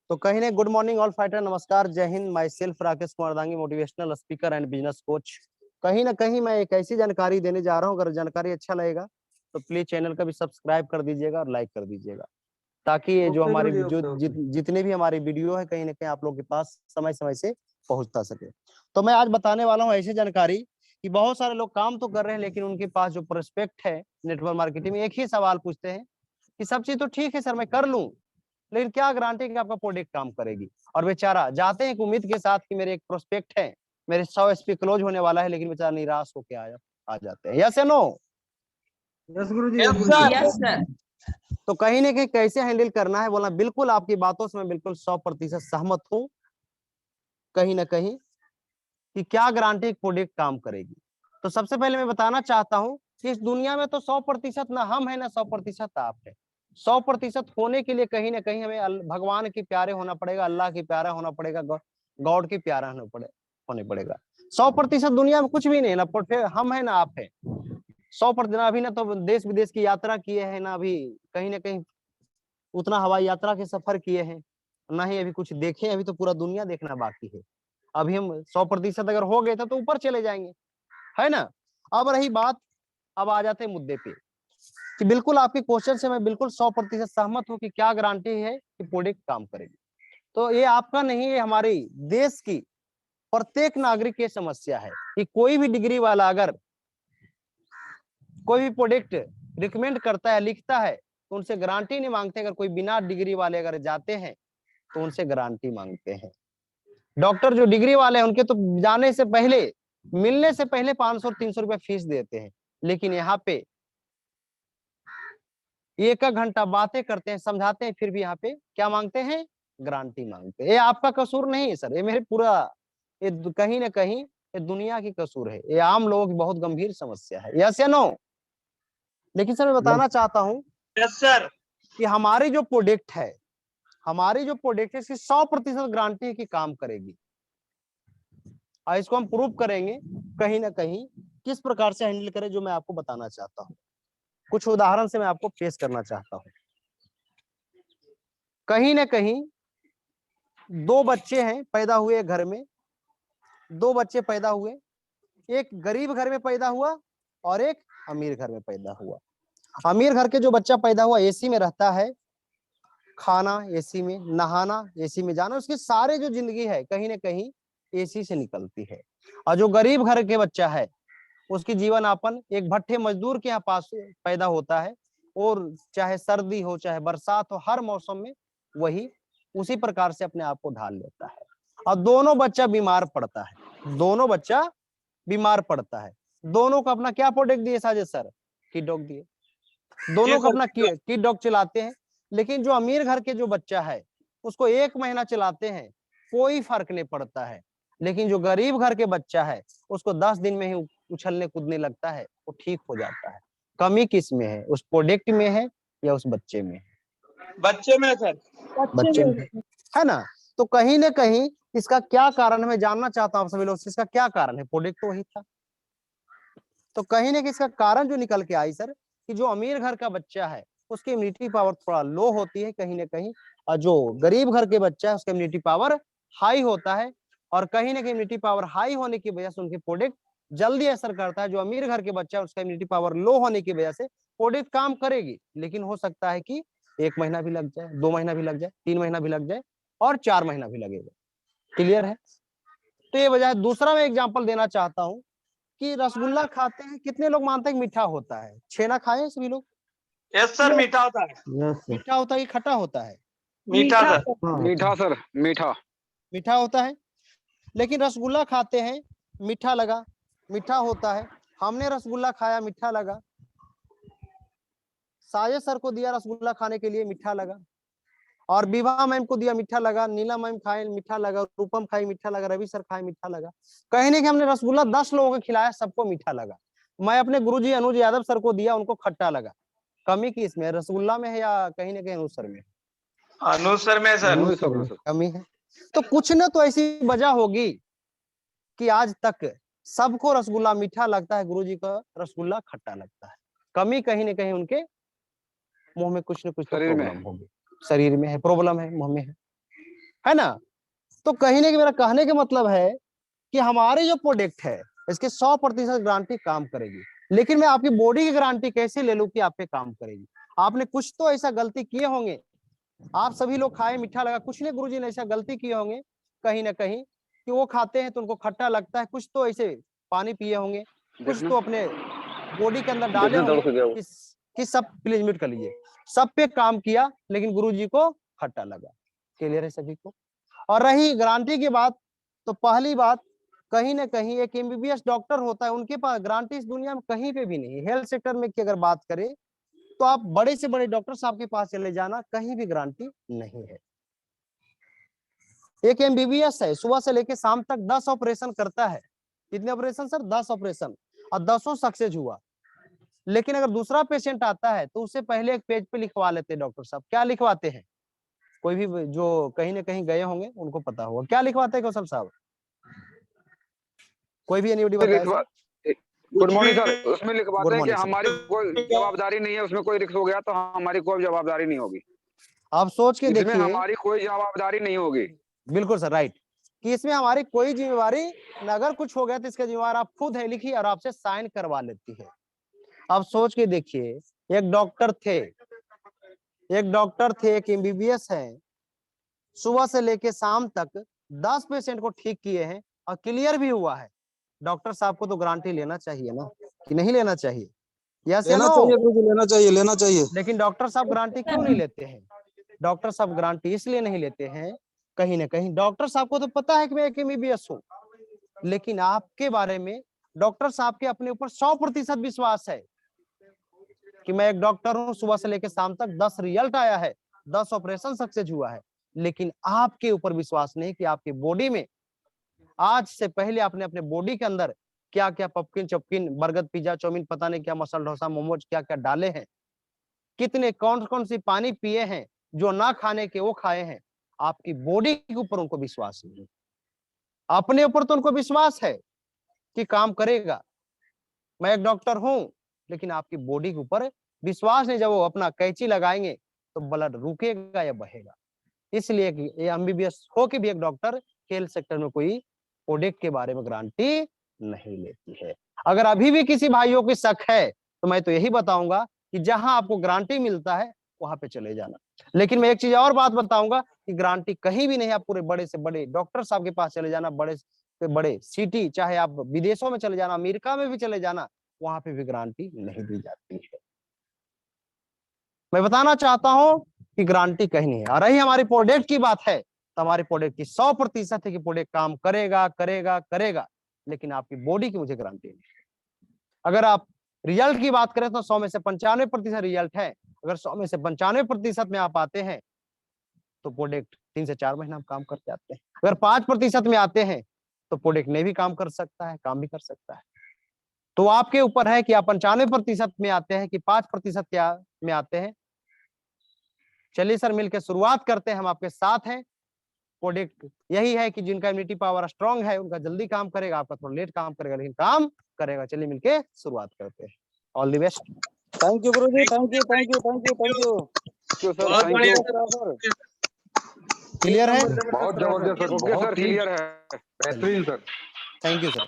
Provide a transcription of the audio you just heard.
तो कहीं ने गुड मॉर्निंग ऑल फाइटर, नमस्कार, जय Hind. My self Rakesh Kumar Dangi, motivational speaker and business coach. कहीं ना कहीं मैं एक ऐसी जानकारी देने जा रहा हूँ, अगर जानकारी अच्छा लगेगा तो प्लीज चैनल का भी सब्सक्राइब कर दीजिएगा और लाइक कर दीजिएगा, ताकि ये जो हमारी जितने भी हमारी वीडियो है कहीं ना कहीं आप लोग के पास समय समय से पहुंचता सके। तो मैं आज बताने वाला हूँ ऐसी जानकारी कि बहुत सारे लोग काम तो कर रहे हैं, लेकिन उनके पास जो प्रोस्पेक्ट है नेटवर्क मार्केटिंग में, एक ही सवाल पूछते हैं कि सब चीज तो ठीक है सर, मैं कर लूं, लेकिन क्या गारंटी कि आपका प्रोडक्ट काम करेगी। और बेचारा जाते हैं एक उम्मीद के साथ कि मेरे एक प्रोस्पेक्ट है, मेरे 100 एसपी क्लोज होने वाला है, लेकिन बेचारा निराश होकर आ जाते हैं। यस या नो? यस गुरुजी, यस सर। तो कहीं ना कहीं कैसे हैंडल करना है बोला, बिल्कुल आपकी बातों से मैं बिल्कुल 100% सहमत हूँ कहीं ना कहीं कि क्या गारंटी प्रोडक्ट काम करेगी। तो सबसे पहले मैं बताना चाहता हूँ कि इस दुनिया में तो 100% ना हम है ना 100% आप है। 100% होने के लिए कहीं ना कहीं हमें भगवान के प्यारे होना पड़ेगा, अल्लाह के प्यारा होना पड़ेगा, गॉड के प्यारा होने पड़ेगा। 100% दुनिया में कुछ भी नहीं ना हम है ना आप है। 100% अभी ना तो देश विदेश की यात्रा किए हैं, ना अभी कहीं ना कहीं उतना हवाई यात्रा के सफर किए हैं, ना ही अभी कुछ देखे, अभी तो पूरा दुनिया देखना बाकी है। अभी हम 100% अगर हो गए तो ऊपर चले जाएंगे, है ना। अब रही बात, अब आ जाते हैं मुद्दे पे कि बिल्कुल आपके क्वेश्चन से मैं बिल्कुल 100% सहमत हूँ कि क्या गारंटी है कि प्रोडक्ट काम करेगी। तो ये आपका नहीं, ये हमारे देश की प्रत्येक नागरिक की समस्या है कि कोई भी डिग्री वाला अगर कोई भी प्रोडक्ट रिकमेंड करता है, लिखता है, तो उनसे गारंटी नहीं मांगते। अगर कोई बिना डिग्री वाले अगर जाते हैं तो उनसे गारंटी मांगते हैं। डॉक्टर जो डिग्री वाले हैं उनके तो जाने से पहले, मिलने से पहले 500-300 रुपया फीस देते हैं, लेकिन यहाँ पे 1 घंटा बातें करते हैं, समझाते हैं, फिर भी यहाँ पे क्या मांगते हैं? गारंटी मांगते हैं। ये आपका कसूर नहीं है सर, ये मेरे पूरा, ये कहीं ना कहीं ये दुनिया की कसूर है, ये आम लोगों की बहुत गंभीर समस्या है। यस या नो? लेकिन सर मैं बताना चाहता हूँ यस सर कि हमारी जो प्रोडक्ट है, हमारी जो प्रोडक्ट है, इसकी 100% गारंटी है कि काम करेगी। और इसको हम प्रूव करेंगे कहीं ना कहीं किस प्रकार से हैंडल करें, जो मैं आपको बताना चाहता हूँ। कुछ उदाहरण से मैं आपको पेश करना चाहता हूँ। कहीं ना कहीं 2 बच्चे हैं पैदा हुए घर में, 2 बच्चे पैदा हुए, एक गरीब घर में पैदा हुआ और एक अमीर घर में पैदा हुआ। अमीर घर के जो बच्चा पैदा हुआ एसी में रहता है, खाना एसी में, नहाना एसी में, जाना, उसकी सारे जो जिंदगी है कहीं ना कहीं एसी से निकलती है। और जो गरीब घर के बच्चा है उसकी जीवन यापन एक भट्ठे मजदूर के यहाँ पास पैदा होता है, और चाहे सर्दी हो चाहे बरसात हो, हर मौसम में वही उसी प्रकार से अपने आप को ढाल लेता है। और दोनों बच्चा बीमार पड़ता है, दोनों बच्चा बीमार पड़ता है। दोनों को अपना क्या प्रोडक्ट दिए साजिद सर? किड डॉग दिए। दोनों को अपना किड डॉग चलाते हैं। लेकिन जो अमीर घर के जो बच्चा है उसको 1 महीना चलाते हैं, कोई फर्क नहीं पड़ता है। लेकिन जो गरीब घर के बच्चा है उसको 10 दिन में ही उछलने कूदने लगता है, वो ठीक हो जाता है। कमी किस में है? उस प्रोडक्ट में है या उस बच्चे में है? बच्चे में सर, बच्चे में है ना। तो कहीं ना कहीं इसका क्या कारण है, मैं जानना चाहता हूँ सभी लोग से, इसका क्या कारण है? प्रोडक्ट तो वही था। तो कहीं ना कहीं इसका कारण जो निकल के आई सर, कि जो अमीर घर का बच्चा है उसकी इम्यूनिटी पावर थोड़ा लो होती है कहीं ना कहीं, और जो गरीब घर के बच्चा है उसका इम्यूनिटी पावर हाई होता है। और कहीं ना कहीं इम्यूनिटी पावर हाई होने की वजह से उनके प्रोडक्ट जल्दी असर करता है। जो अमीर घर के बच्चा है उसका इम्यूनिटी पावर लो होने की वजह से प्रोडक्ट काम करेगी, लेकिन हो सकता है कि 1 महीना भी लग जाए, 2 महीना भी लग जाए, 3 महीना भी लग जाए, और 4 महीना भी लगेगा। क्लियर है? तो ये वजह है। दूसरा मैं एग्जाम्पल देना चाहता हूँ कि रसगुल्ला खाते हैं, कितने लोग मानते हैं कि मीठा होता है? छेना खाए सभी लोग? यस सर, मीठा होता है। मीठा होता है कि खट्टा होता है? मीठा सर, मीठा सर, मीठा मीठा होता है। लेकिन रसगुल्ला खाते हैं, मीठा लगा, मीठा होता है। हमने रसगुल्ला खाया, मीठा लगा। साजे सर को दिया रसगुल्ला खाने के लिए, मीठा लगा। और विवाह मैम को दिया, मीठा लगा। नीला मैम खाए, मीठा लगा। रूपम खाई, मीठा लगा। रवि सर खाए, मीठा लगा। कहीं नहीं कि हमने रसगुल्ला 10 लोगों को खिलाया, सबको मीठा लगा। मैं अपने गुरुजी अनुज यादव सर को दिया, उनको खट्टा लगा। कमी किस में? रसगुल्ला में है या कहीं ना कहीं अनुज सर में? अनुज सर में सर। कमी है। तो कुछ ना तो ऐसी वजह होगी कि आज तक सबको रसगुल्ला मीठा लगता है, गुरुजी का रसगुल्ला खट्टा लगता है। कमी कहीं ना कहीं उनके मुंह में कुछ ना कुछ तो प्रॉब्लम होगी, शरीर में है, प्रॉब्लम है, मुंह में है। है ना। तो कहीं ना मेरा कहने का मतलब है कि हमारी जो प्रोडक्ट है इसके 100% गारंटी काम करेगी, लेकिन मैं आपकी बॉडी की गारंटी कैसे ले लूं कि आप पे काम करेगी। आपने कुछ तो ऐसा गलती किए होंगे, आप सभी लोग खाए मीठा लगा, कुछ ने गुरुजी ने ऐसा गलती किए होंगे कहीं ना कहीं कि वो खाते हैं तो उनको खट्टा लगता है, कुछ तो ऐसे पानी पिए होंगे, कुछ तो अपने बॉडी के अंदर डाले होंगे कि सब, प्लीज म्यूट कर लीजिए, सब पे काम किया लेकिन गुरुजी को खट्टा लगा। क्लियर है सभी को। और रही गारंटी की बात, तो पहली बात कहीं ना कहीं एक एमबीबीएस डॉक्टर होता है, उनके पास गारंटी इस दुनिया में कहीं पे भी नहीं। हेल्थ सेक्टर में की अगर बात करें तो आप बड़े से बड़े डॉक्टर साहब के पास चले जाना, कहीं भी गारंटी नहीं है। एक एमबीबीएस है, सुबह से लेकर शाम तक 10 ऑपरेशन करता है। कितने ऑपरेशन सर? 10 ऑपरेशन, और 10 सक्सेस हुआ। लेकिन अगर दूसरा पेशेंट आता है तो उससे पहले एक पेज पे लिखवा लेते हैं डॉक्टर साहब। क्या लिखवाते हैं? कोई भी जो कहीं ना कहीं गए होंगे उनको पता होगा क्या लिखवाते हैं कौशल साहब। कोई भी एनीबॉडी बताए सर? Good morning sir. उसमें लिखवाते गुड हैं कि मॉर्निंग सर। हमारी कोई जवाबदारी नहीं है, उसमें कोई रिस्क हो गया तो हमारी कोई जवाबदारी नहीं होगी। आप सोच के इसमें देखिए, हमारी कोई जवाबदारी नहीं होगी। बिल्कुल सर, राइट, कि इसमें हमारी कोई जिम्मेवारी न, अगर कुछ हो गया तो इसका जिम्मेवार आप खुद है, लिखिए और आपसे साइन करवा लेती है। आप सोच के देखिए, एक डॉक्टर थे, एक एमबीबीएस है, सुबह से लेके शाम तक 10 पेशेंट को ठीक किए हैं और क्लियर भी हुआ है। डॉक्टर साहब को तो गारंटी लेना चाहिए ना, कि नहीं लेना चाहिए? यस या नो? लेना चाहिए, लेना चाहिए। लेकिन डॉक्टर साहब गारंटी क्यों नहीं लेते हैं? डॉक्टर साहब गारंटी इसलिए नहीं लेते हैं, कहीं ना कहीं डॉक्टर साहब को तो पता है कि मैं एक एमबीबीएस हूँ, लेकिन आपके बारे में डॉक्टर साहब के अपने ऊपर 100% विश्वास है कि मैं एक डॉक्टर हूँ, सुबह से लेकर शाम तक 10 रिजल्ट आया है, 10 ऑपरेशन सक्सेस हुआ है। लेकिन आपके ऊपर विश्वास नहीं कि आपकी बॉडी में आज से पहले आपने अपने बॉडी के अंदर क्या क्या पपकिन चपकिन, बर्गर, पिज्जा, चाउमीन, पता नहीं क्या, मसाला डोसा, मोमोज, क्या क्या डाले हैं, कितने कौन कौन सी पानी पिए हैं, जो ना खाने के वो खाए हैं। आपकी बॉडी के ऊपर उनको विश्वास नहीं, अपने ऊपर तो उनको विश्वास है कि काम करेगा, मैं एक डॉक्टर हूं, लेकिन आपकी बॉडी के ऊपर विश्वास नहीं। जब वो अपना कैंची लगाएंगे तो ब्लड रुकेगा या बहेगा। इसलिए कि ये एमबीबीएस हो के भी एक डॉक्टर हेल्थ सेक्टर में कोई प्रोडक्ट के बारे में गारंटी नहीं लेती है। अगर अभी भी किसी भाइयों की शक है तो मैं तो यही बताऊंगा कि जहां आपको गारंटी मिलता है वहां पे चले जाना। लेकिन मैं एक चीज और बात बताऊंगा कि गारंटी कहीं भी नहीं। आप पूरे बड़े से बड़े डॉक्टर साहब के पास चले जाना, बड़े से बड़े सिटी, चाहे आप विदेशों में चले जाना, अमेरिका में भी चले जाना, वहां पे भी गारंटी नहीं दी जाती है। मैं बताना चाहता हूं कि गारंटी कहीं नहीं है। और रही हमारी प्रोडक्ट की बात है तो हमारी प्रोडक्ट की 100% है कि प्रोडक्ट काम करेगा करेगा करेगा, लेकिन आपकी बॉडी की मुझे गारंटी नहीं है। अगर आप रिजल्ट की बात करें तो 100 में से 95% रिजल्ट है। अगर 100 में से 95% में आप आते हैं तो प्रोडक्ट 3 से 4 महीना काम करते आते हैं। अगर 5% में आते हैं तो प्रोडक्ट नहीं भी काम कर सकता है, काम भी कर सकता है। तो आपके ऊपर है कि आप 95% में आते हैं कि 5% क्या में आते हैं। चलिए सर, मिलकर शुरुआत करते हैं, हम आपके साथ हैं। प्रोडक्ट यही है कि जिनका इम्यूनिटी पावर स्ट्रांग है उनका जल्दी काम करेगा, आपका थोड़ा लेट काम करेगा, लेकिन काम करेगा। चलिए मिलके शुरुआत करते हैं। All the best. Thank you Guruji, thank you, thank you, thank you, thank you. बहुत थैंक बढ़िया यू। क्लियर है? बहुत जबरदस्त। ओके सर, क्लियर है। बेहतरीन सर। Thank you sir.